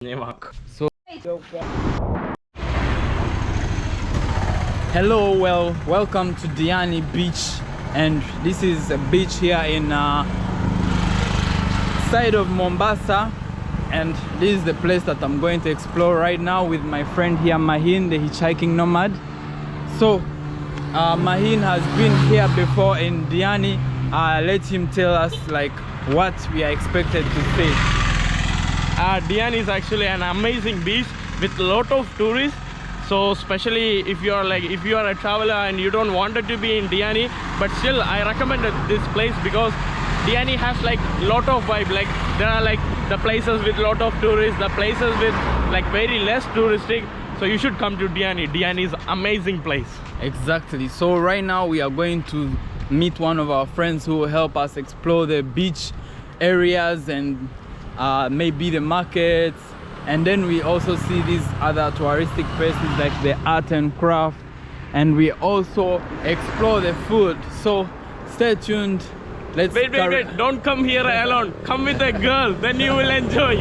So hello, welcome to Diani Beach, and this is a beach here in side of Mombasa, and this is the place that I'm going to explore right now with my friend here, Mahin, the hitchhiking nomad. So Mahin has been here before in Diani. Let him tell us like what we are expected to see. Diani is actually an amazing beach with a lot of tourists. So especially if you are a traveler and you don't want to be in Diani, but still I recommend this place because Diani has like lot of vibe. Like there are like the places with lot of tourists, the places with like very less touristic. So you should come to Diani. Diani is amazing place. Exactly. So right now we are going to meet one of our friends who will help us explore the beach areas and maybe the markets, and then we also see these other touristic places like the art and craft, and we also explore the food. So stay tuned. Let's wait, don't come here alone, come with a girl, then you will enjoy.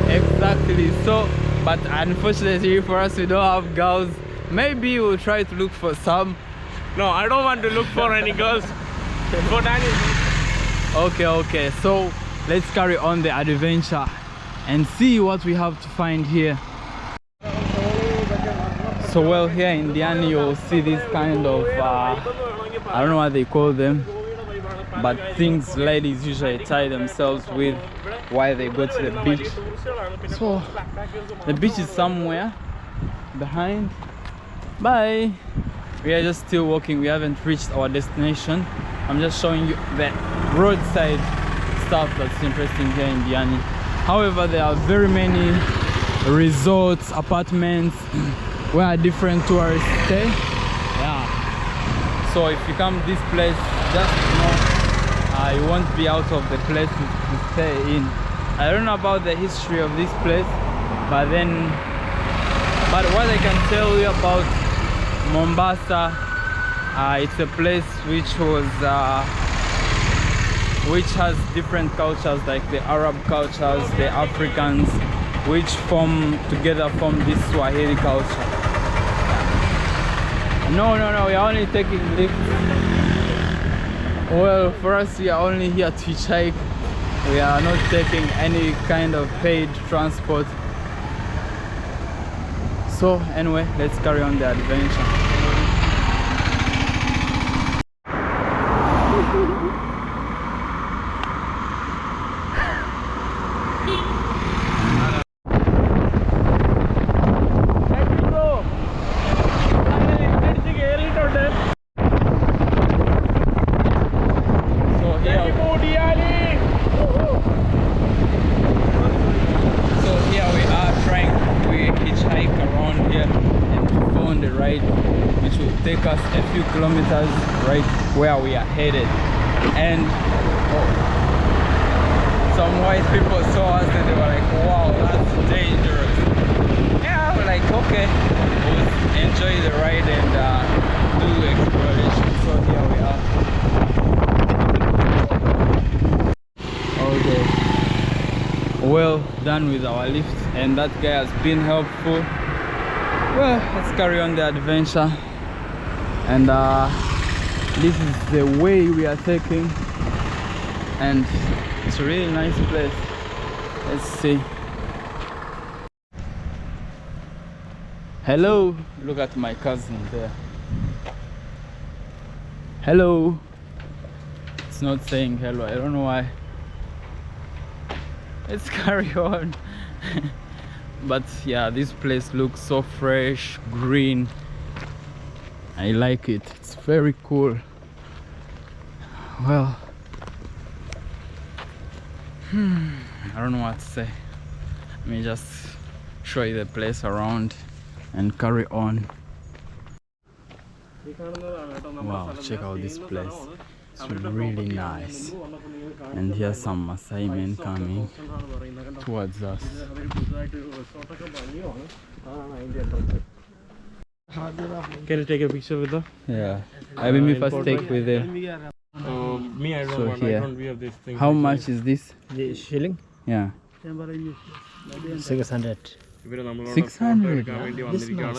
Exactly. So but unfortunately for us, we don't have girls. Maybe we'll try to look for some. No, I don't want to look for any girls for Danny. Okay, so let's carry on the adventure and see what we have to find here. So well, here in Diani you'll see this kind of I don't know what they call them, but things ladies usually tie themselves with while they go to the beach. So the beach is somewhere behind. Bye. We are just still walking, we haven't reached our destination. I'm just showing you the roadside stuff that's interesting here in Diani. However, there are very many resorts, apartments where different tourists stay. Yeah. So if you come this place, just know you won't be out of the place to stay in. I don't know about the history of this place, but what I can tell you about Mombasa, it's a place which has different cultures, like the Arab cultures, the Africans, which form this Swahili culture. No, we are only taking lifts. Well, for us, we are only here to hitchhike. We are not taking any kind of paid transport. So anyway, let's carry on the adventure. Which will take us a few kilometers right where we are headed, and some white people saw us and they were like, wow, that's dangerous. Yeah, we're like, okay, we'll enjoy the ride and do exploration. So here we are. Okay, well done with our lift, and that guy has been helpful. Well, let's carry on the adventure, and this is the way we are taking, and it's a really nice place. Let's see. Hello, look at my cousin there. Hello. It's not saying hello, I don't know why. Let's carry on. But yeah, this place looks so fresh, green. I like it. It's very cool. Well, I don't know what to say. Let me just show you the place around and carry on. Wow, check out this place. It's really nice. And here's some Maasai men coming towards us. Can you take a picture with her? Yeah, I will first take with the. Me, I don't So want. here. I don't wear this thing. How much is this? The shilling? Yeah. 600. 600.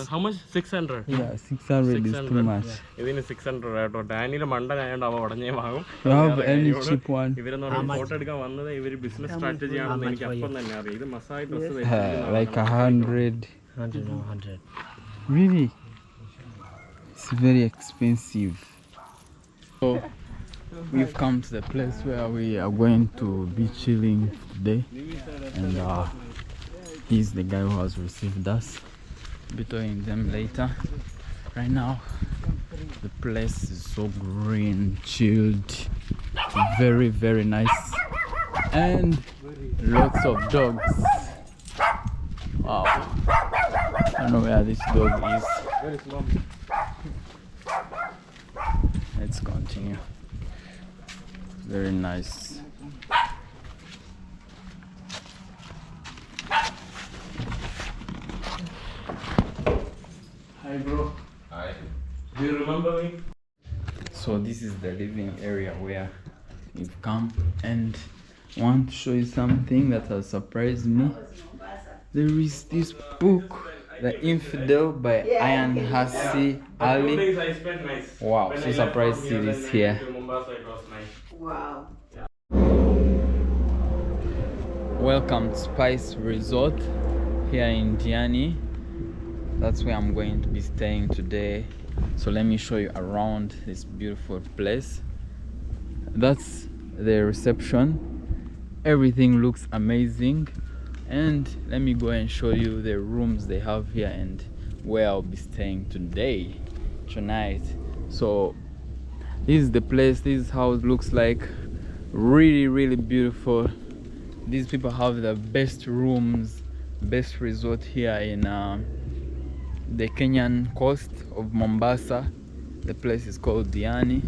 How much? 600. Yeah, 600 is too much. ഇതിന് 600 കേട്ടോ. ഡാനിയുടെ മണ്ടനായോണ്ട് അവ ഉടനെ വാങ്ങും. You have any cheap one? ഇവരെന്ന് പറഞ്ഞാൽ photo എടുക്കാൻ വന്നത് ഇവര് business strategy ആണെന്ന് എനിക്ക് അപ്പം തന്നെ അറിയാം. ഇത് massage dress Like 100. 100, no, 100. Really? It's very expensive. So we've come to the place where we are going to be chilling today, and he's the guy who has received us. I'll be telling them later. Right now the place is so green, chilled, very very nice, and lots of dogs. Wow, I don't know where this dog is. Let's continue. Very nice. Hi bro. Hi. Do you remember me? So this is the living area where we've come, and I want to show you something that has surprised me. There is this book, The Infidel by Ian Hassi Ali. 2 days I spent nice. Wow, When so I left surprised from to see here, this then I here. went to Mombasa, it was nice. Wow. Welcome to Spice Resort here in Diani. That's where I'm going to be staying today. So let me show you around this beautiful place. That's the reception. Everything looks amazing, and let me go and show you the rooms they have here and where I'll be staying tonight. So this is the place, this is how it looks like. Really really beautiful. These people have the best rooms, best resort here in the Kenyan coast of Mombasa. The place is called Diani,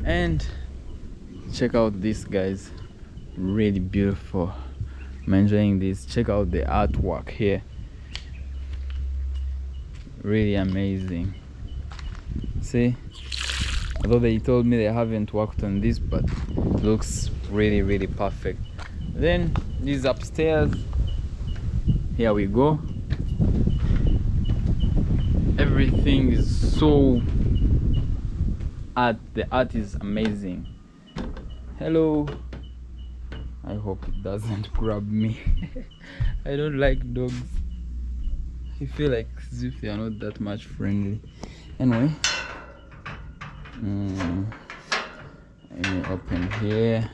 and check out this, guys. Really beautiful. I'm enjoying this. Check out the artwork here. Really amazing. See, although they told me they haven't worked on this, but it looks really really perfect. Then this upstairs, here we go. Everything is so art. The art is amazing. Hello. I hope it doesn't grab me. I don't like dogs. I feel like as if they are not that much friendly. Anyway, let me open here,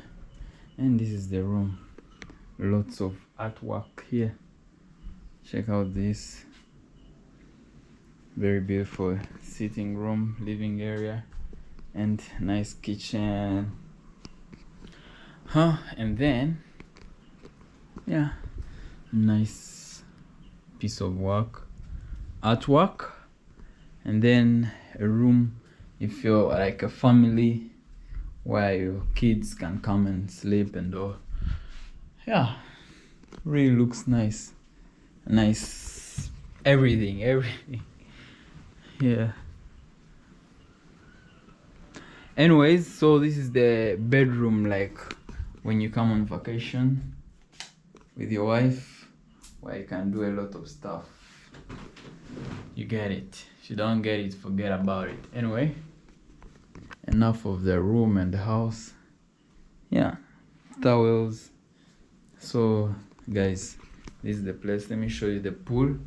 and this is the room. Lots of artwork here. Check out this. Very beautiful sitting room, living area, and nice kitchen. And then yeah, nice piece of artwork, and then a room if you're like a family where your kids can come and sleep and all. Yeah, really looks nice. Everything. Yeah. Anyways, so this is the bedroom, like when you come on vacation with your wife, where you can do a lot of stuff. You get it. If you don't get it, forget about it. Anyway, enough of the room and the house. Yeah, towels. So guys, this is the place. Let me show you the pool,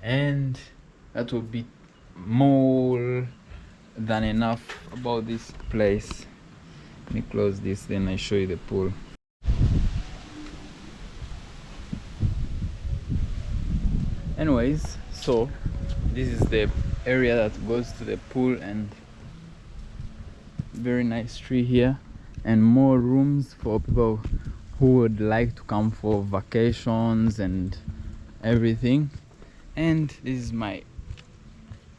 and that will be more than enough about this place. Let me close this, then I show you the pool. Anyways, so this is the area that goes to the pool, and very nice tree here, and more rooms for people who would like to come for vacations and everything. And this is my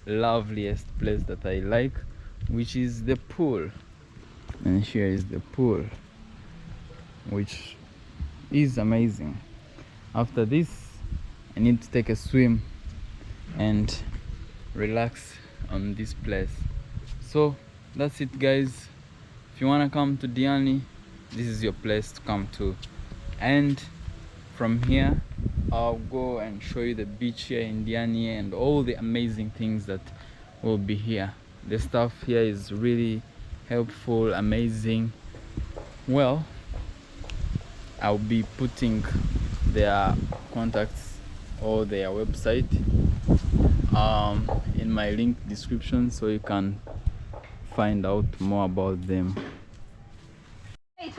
loveliest place that I like, which is the pool. And here is the pool, which is amazing. After this, I need to take a swim and relax on this place. So that's it, guys. If you want to come to Diani, this is your place to come to. And from here I'll go and show you the beach here in Diani and all the amazing things that will be here. The stuff here is really helpful, amazing. Well, I'll be putting their contacts or their website in my link description so you can find out more about them. Wait.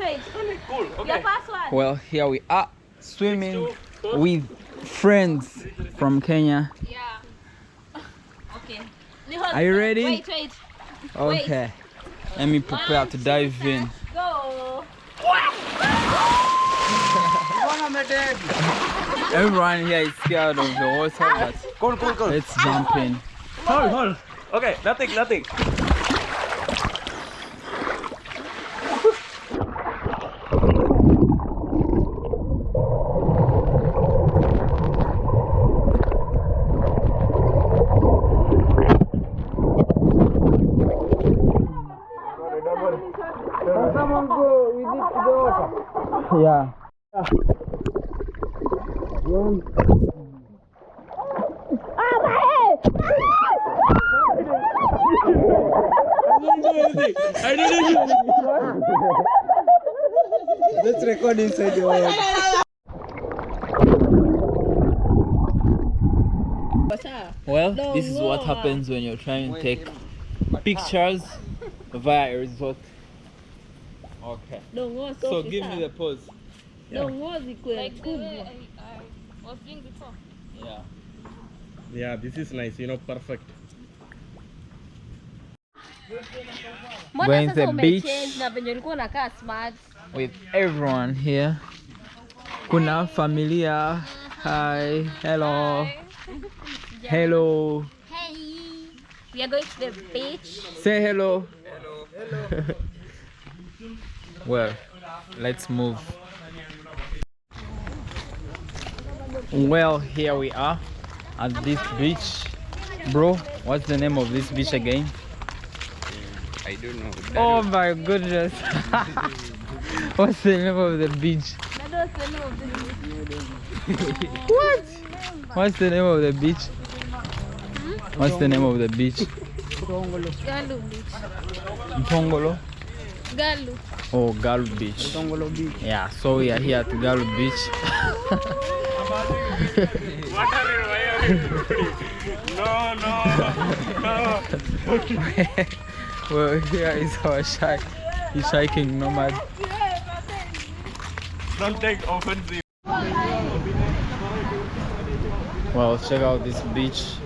Cool. Your Okay. first one. Well, here we are swimming with friends from Kenya. Yeah. Okay. Are you ready? Wait. Okay, let me prepare to dive in. Go. Everyone here is scared of the water, but Cool. let's jump in. Hold. Okay, nothing. Yeah. I didn't do Let's record inside the water. Well, this is what happens when you're trying to take pictures via a resort. Okay. So give me the pose. Like I was doing before. Yeah. Yeah, this is nice, perfect. Going to the beach Na venye ulikuwa unakaa smart. with everyone here. Kuna familia. Hi. Hello. Hello. Hey. We are going to the beach. Say hello. Well, let's move. Well, here we are at this beach. Bro, what's the name of this beach again? I don't know. Oh my goodness. What's the name of the beach? What? What's the name of the beach? What's the name of the beach? Galu Beach. Mpongolo? Galu. Oh, Galu Beach. Yeah, so we are here at Galu Beach. What are you? Why are you? No. Well, here is our hitchhiking nomad. Don't take offense. Well, check out this beach.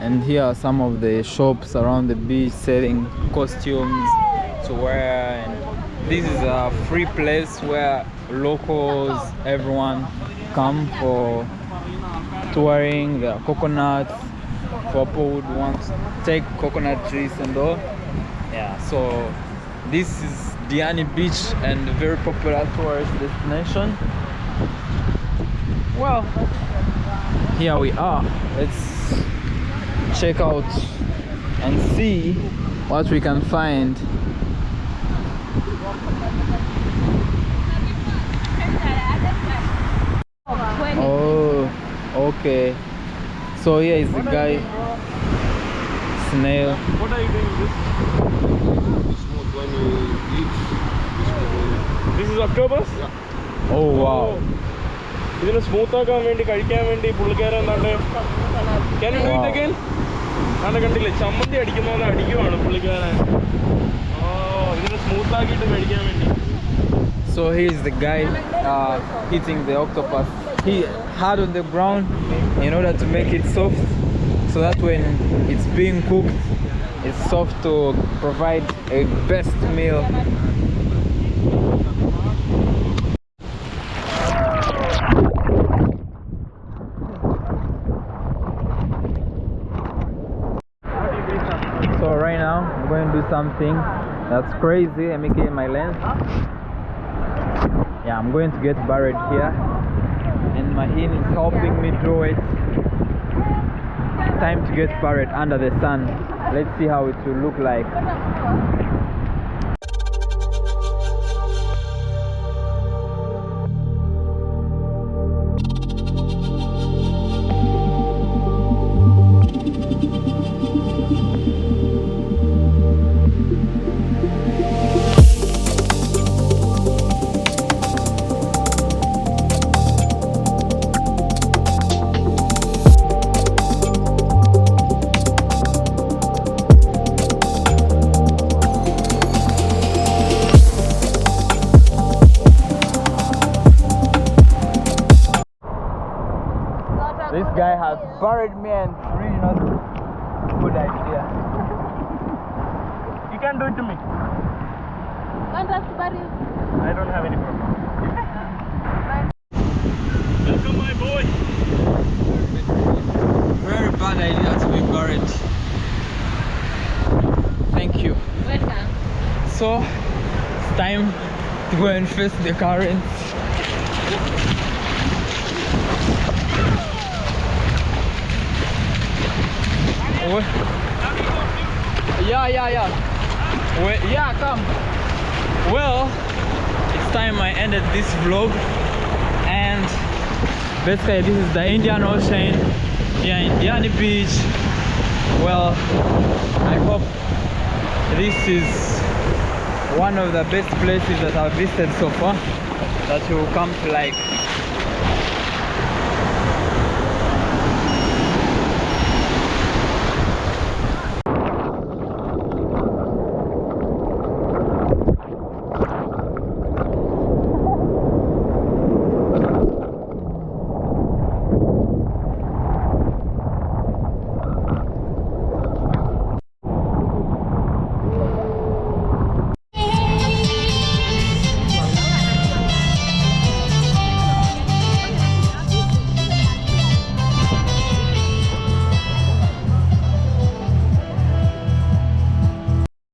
And here are some of the shops around the beach selling costumes to wear. And this is a free place where locals, everyone come for touring. There are coconuts for people who would want to take coconut trees and all. Yeah, so this is Diani Beach and a very popular tourist destination. Well, here we are. Let's check out and see what we can find. Oh, okay. So here is the guy, snail. What are you doing this? This is octopus? Oh wow. ഇതിന് smooth ആക്കാൻ വേണ്ടി കഴിക്കാൻ വേണ്ടി പുള്ളിക്കാരൻ Can you do it again? കണ്ടില്ലേ ചമ്മന്തി അടിക്കുന്ന പോലെ അടിക്കുവാണ് പുള്ളിക്കാരൻ. ഇതിന് സ്മൂത്ത് ആക്കിയിട്ട് കഴിക്കാൻ വേണ്ടി. So here is the guy hitting the octopus. He hard on the ground in order to make it soft, so that when it's being cooked, it's soft to provide a best meal. So right now I'm going to do something that's crazy. Let me get my lens. Yeah, I'm going to get buried here, and Mahin is helping me draw it. Time to get buried under the sun. Let's see how it will look like. This guy has buried me and it's really not a good idea. You can do it to me. Want us to bury you? I don't have any problem. Welcome, my boy. Very bad idea to be buried. Thank you. Welcome. So it's time to go and face the currents. Yeah. Yeah, come. Well, it's time I ended this vlog, and basically this is the Indian Ocean here in Diani Beach. Well, I hope this is one of the best places that I've visited so far, that you will come to like